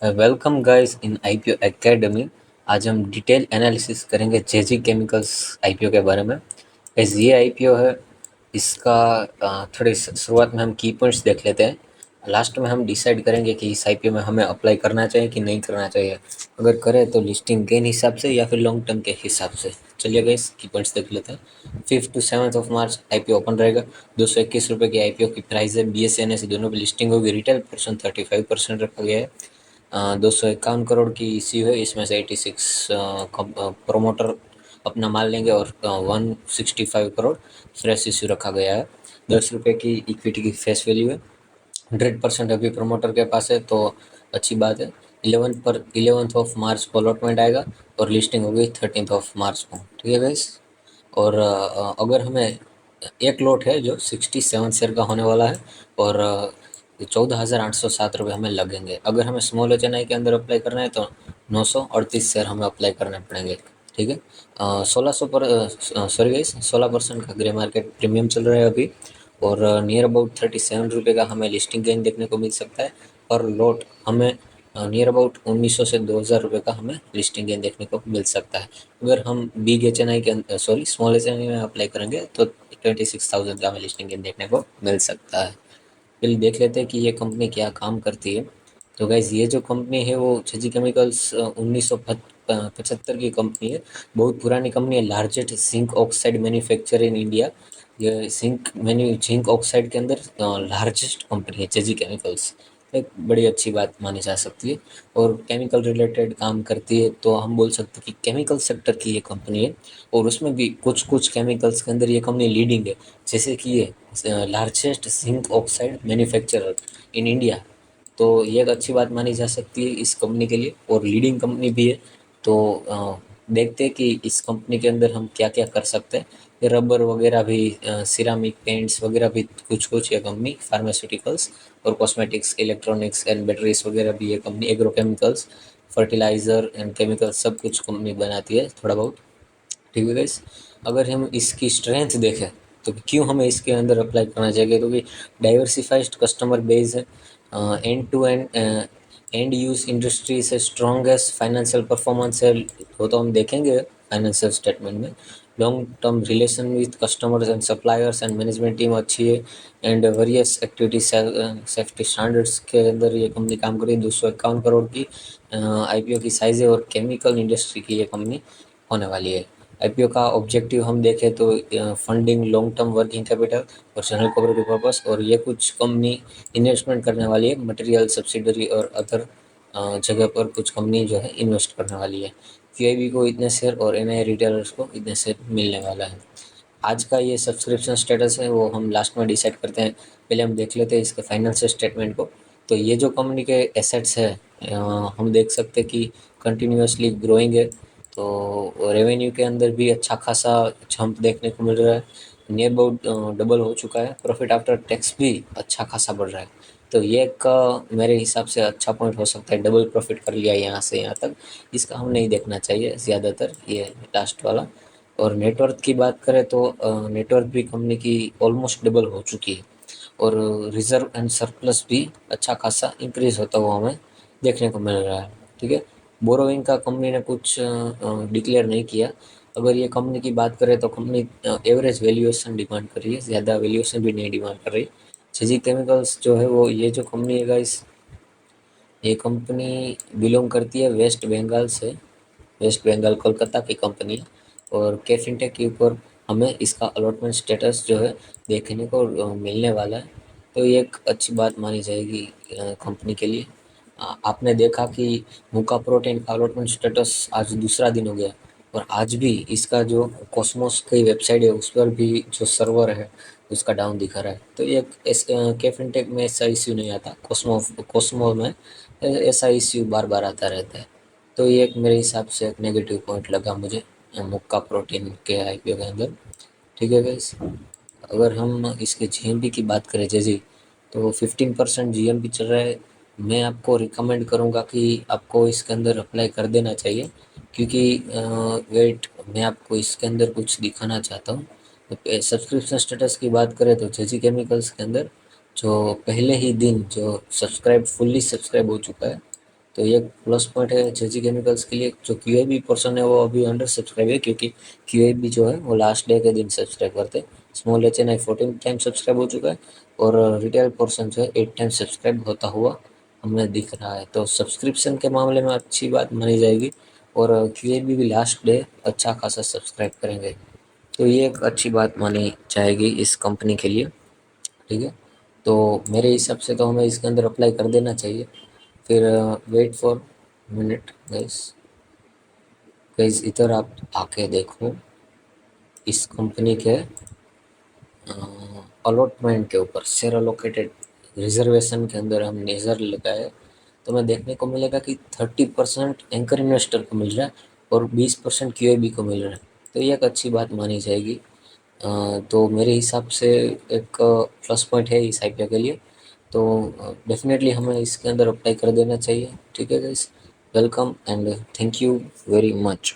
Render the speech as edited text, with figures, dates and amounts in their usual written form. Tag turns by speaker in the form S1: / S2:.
S1: Welcome guys in IPO academy. आज हम detail analysis करेंगे जेजी केमिकल्स आईपीओ के बारे में। गाइस ये आईपीओ है, इसका थोड़ी शुरुआत में हम की पॉइंट्स देख लेते हैं। लास्ट में हम डिसाइड करेंगे कि इस आईपीओ में हमें अप्लाई करना चाहिए कि नहीं करना चाहिए। अगर करें तो लिस्टिंग गेन हिसाब से या फिर लॉन्ग टर्म के हिसाब से। चलिए गाइस की पॉइंट्स देख लेते हैं। 5 to 7 of March IPO open रहेगा। 221 रुपये की आईपीओ की प्राइस है। BSE NSE दोनों पे लिस्टिंग होगी। रिटेल पोर्शन 35% रखा गया है। 251 करोड़ की इश्यू है, इसमें से 86 प्रोमोटर अपना माल लेंगे और 165 करोड़ फ्रेश इश्यू रखा गया है। 10 रुपये की इक्विटी की फेस वैल्यू है। 100% अभी प्रोमोटर के पास है, तो अच्छी बात है। 11th ऑफ मार्च को अलॉटमेंट आएगा और लिस्टिंग होगी 13th ऑफ मार्च को। ठीक है गाइस। और अगर हमें एक लॉट है जो 67 शेयर का होने वाला है और 14,807 रुपये हमें लगेंगे। अगर हमें स्मॉल एच के अंदर अप्लाई करना है तो 938 शेयर हमें अप्लाई करने पड़ेंगे। ठीक है। 1600 पर सॉरी गाइस 16% का ग्रे मार्केट प्रीमियम चल रहा है अभी। और नियर अबाउट 37 रुपये का हमें लिस्टिंग गेन देखने को मिल सकता है। पर लॉट हमें नियर अबाउट 1900 से 2000 रुपये का हमें लिस्टिंग गेन देखने को मिल सकता है। अगर हम बिग एच के अंदर सॉरी स्मॉल एच में अप्लाई करेंगे तो 26,000 का हमें लिस्टिंग गेन देखने को मिल सकता है। पहले देख लेते हैं कि ये कंपनी क्या काम करती है। तो गाइज ये जो कंपनी है वो जेजी केमिकल्स 1975 की कंपनी है। बहुत पुरानी कंपनी है। Largest zinc oxide manufacture in India. ये जिंक ऑक्साइड के अंदर लार्जेस्ट कंपनी है जेजी केमिकल्स। एक बड़ी अच्छी बात मानी जा सकती है। और केमिकल रिलेटेड काम करती है, तो हम बोल सकते हैं कि केमिकल सेक्टर की ये कंपनी है। और उसमें भी कुछ कुछ केमिकल्स के अंदर ये कंपनी लीडिंग है। जैसे कि ये largest zinc oxide manufacturer in India. तो ये एक अच्छी बात मानी जा सकती है इस कंपनी के लिए, और लीडिंग कंपनी भी है। तो देखते हैं कि इस कंपनी के अंदर हम क्या क्या कर सकते हैं। ये रबर वगैरह भी, सिरामिक पेंट्स वगैरह भी कुछ कुछ ये कंपनी, फार्मास्यूटिकल्स और कॉस्मेटिक्स, इलेक्ट्रॉनिक्स एंड बैटरीज वगैरह भी ये company, agrochemicals, fertiliser and chemicals सब कुछ कंपनी बनाती है थोड़ा बहुत। ठीक है गाइस। अगर हम इसकी स्ट्रेंथ देखें तो क्यों हमें इसके अंदर अप्लाई करना चाहिए, क्योंकि डाइवर्सिफाइड कस्टमर बेस है। End to end end use industry से स्ट्रॉन्गेस्ट फाइनेंशियल परफॉर्मेंस है, वो तो हम देखेंगे फाइनेंशियल स्टेटमेंट में। Long term relation with customers and suppliers and management team अच्छी है। And various activity safety standards के अंदर ये कंपनी काम कर रही है। 251 करोड़ की आईपीओ की साइज़ है और केमिकल इंडस्ट्री की ये कंपनी होने वाली है। आईपीओ का ऑब्जेक्टिव हम देखें तो funding, long term working capital और जनरल कॉर्पोरेट पर्पस। और ये कुछ कंपनी इन्वेस्टमेंट करने वाली है, मटेरियल सब्सिडरी और अदर जगह पर कुछ कंपनी जो है इन्वेस्ट करने वाली है। QIB को इतने शेयर और NI रिटेलर्स को इतने शेयर मिलने वाला है। आज का ये सब्सक्रिप्शन स्टेटस है वो हम लास्ट में डिसाइड करते हैं। पहले हम देख लेते हैं इसके फाइनेंशियल स्टेटमेंट को। तो ये जो कंपनी के एसेट्स है, हम देख सकते हैं कि कंटिन्यूअसली ग्रोइंग है। तो रेवेन्यू के अंदर भी अच्छा खासा जंप देखने को मिल रहा है। नियर अबाउट डबल हो चुका है। प्रॉफिट आफ्टर टैक्स भी अच्छा खासा बढ़ रहा है। तो ये एक मेरे हिसाब से अच्छा पॉइंट हो सकता है। डबल प्रॉफिट कर लिया यहाँ से यहाँ तक, इसका हम नहीं देखना चाहिए ज़्यादातर, ये लास्ट वाला। और नेटवर्थ की बात करें तो नेटवर्थ भी कंपनी की ऑलमोस्ट डबल हो चुकी है। और रिजर्व एंड सरप्लस भी अच्छा खासा इंक्रीज होता हुआ हमें देखने को मिल रहा है। ठीक है। बोरोइंग का कंपनी ने कुछ डिक्लेयर नहीं किया। अगर ये कंपनी की बात करें तो कंपनी एवरेज वैल्यूएशन डिमांड कर रही है, ज़्यादा वैल्यूएशन भी नहीं डिमांड कर रही। जेजी केमिकल्स जो है वो, ये जो कंपनी है गाइस, ये कंपनी बिलोंग करती है वेस्ट बंगाल से। वेस्ट बंगाल कोलकाता की कंपनी है। और कैफिनटेक के ऊपर हमें इसका अलॉटमेंट स्टेटस जो है देखने को मिलने वाला है। तो ये एक अच्छी बात मानी जाएगी कंपनी के लिए। आपने देखा कि मुका प्रोटीन का अलॉटमेंट स्टेटस आज दूसरा दिन हो गया, और आज भी इसका जो कॉस्मोस की वेबसाइट है उस पर भी जो सर्वर है उसका डाउन दिखा रहा है। तो ये कैफिनटेक में ऐसा इश्यू नहीं आता, कॉस्मो में ऐसा इश्यू बार बार आता रहता है। तो ये एक मेरे हिसाब से एक नेगेटिव पॉइंट लगा मुझे मुक्का प्रोटीन के आईपीओ के अंदर। ठीक है गाइस। अगर हम इसके जीएमपी की बात करें जैसे, तो 15% जीएमपी चल रहा है। मैं आपको रिकमेंड करूंगा कि आपको इसके अंदर अप्लाई कर देना चाहिए, क्योंकि वेट मैं आपको इसके अंदर कुछ दिखाना चाहता हूँ। तो सब्सक्रिप्शन स्टेटस की बात करें तो जेजी केमिकल्स के अंदर जो पहले ही दिन जो फुल्ली सब्सक्राइब हो चुका है, तो ये प्लस पॉइंट है जेजी केमिकल्स के लिए। जो क्यूएबी पर्सन है वो अभी अंडर सब्सक्राइब है, क्योंकि क्यूएबी जो है वो लास्ट डे के दिन सब्सक्राइब करते हैं। स्मॉल एचएनआई 14 टाइम सब्सक्राइब हो चुका है, और रिटेल पर्सन जो है 8 टाइम सब्सक्राइब होता हुआ हमें दिख रहा है। तो सब्सक्रिप्शन के मामले में अच्छी बात मानी जाएगी, और क्यूएबी भी लास्ट डे अच्छा खासा सब्सक्राइब करेंगे, तो ये एक अच्छी बात मानी जाएगी इस कंपनी के लिए। ठीक है, तो मेरे हिसाब से तो हमें इसके अंदर अप्लाई कर देना चाहिए। फिर wait for minute guys, guys इधर आप आके देखो इस कंपनी के अलॉटमेंट के ऊपर, शेयर अलोकेटेड रिजर्वेशन के अंदर हम नज़र लगाए तो हमें देखने को मिलेगा कि 30% एंकर इन्वेस्टर को मिल रहा है और 20% क्यूएबी को मिल रहा है। तो ये एक अच्छी बात मानी जाएगी। तो मेरे हिसाब से एक प्लस पॉइंट है इस आईपीओ के लिए। तो डेफिनेटली हमें इसके अंदर अप्लाई कर देना चाहिए। ठीक है guys, welcome and thank you very much.